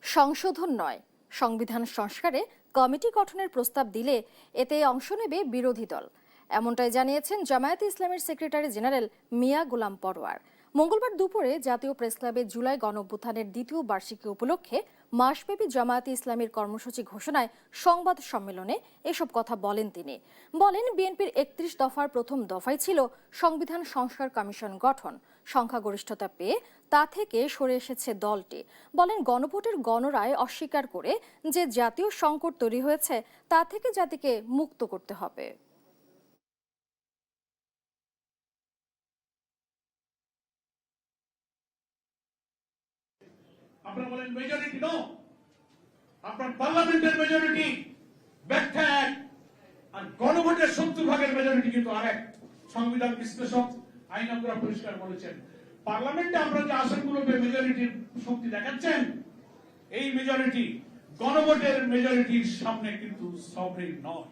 সংশোধন নয়, সংবিধান সংস্কারে কমিটি গঠনের প্রস্তাব দিলে এতে অংশ নেবে বিরোধী দল, এমনটাই জানিয়েছেন জামায়াতে ইসলামীর সেক্রেটারি জেনারেল মিয়া গোলাম পরোয়ার। মঙ্গলবার দুপুরে জাতীয় প্রেসক্লাবে জুলাই গণঅভ্যুত্থানের দ্বিতীয় বার্ষিকী উপলক্ষে মাসব্যাপী জামায়াতে ইসলামীর কর্মসূচি ঘোষণায় সংবাদ সম্মেলনে এসব কথা বলেন তিনি। বলেন, বিএনপির ৩১ দফার প্রথম দফাই ছিল সংবিধান সংস্কার কমিশন গঠন। সংখ্যাগরিষ্ঠতা পেয়ে তা থেকে সরে এসেছে দলটি। বলেন, গণভোটের গণরায় অস্বীকার করে যে জাতীয় সংকট তৈরি হয়েছে তা থেকে জাতিকে মুক্ত করতে হবে। আপনারা বলেন মেজরিটি নো, আপনার পার্লামেন্টের মেজরিটি ব্যাখ্যা এক, আর গণভোটের 70% মেজরিটি কিন্তু আরেক। সংবিধান বিশ্লেষক আইনজ্ঞরা পরিষ্কার বলেছেন, পার্লামেন্টে আমরা যে আসনগুলো পেয়ে মেজরিটির শক্তি দেখাচ্ছেন, এই মেজরিটি গণভোটের মেজরিটির সামনে কিন্তু সফরিং নয়।